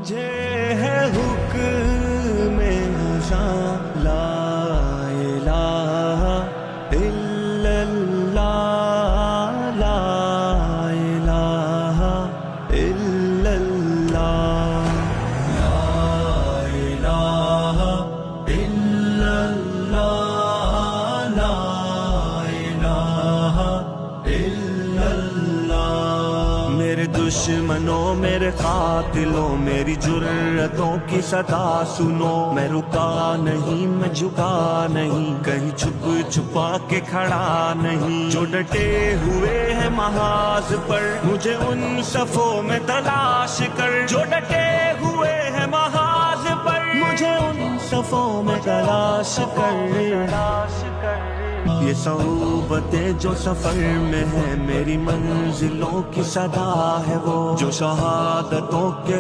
مجھے ہے حکم ازاں لا الہ الا اللہ لا الہ الا اللہ لا الہ الا اللہ لا الہ الا اللہ میرے دشمنوں میرے قاتلوں میری جرتوں کی صدا سنو میں رکا نہیں میں جھکا نہیں کہیں چھپ چھپا کے کھڑا نہیں جو ڈٹے ہوئے ہیں محاذ پر مجھے ان صفوں میں تلاش کر جو ڈٹے ہوئے ہیں محاذ پر مجھے ان صفوں میں تلاش کر یہ صحبتیں جو سفر میں ہے میری منزلوں کی صدا ہے وہ جو شہادتوں کے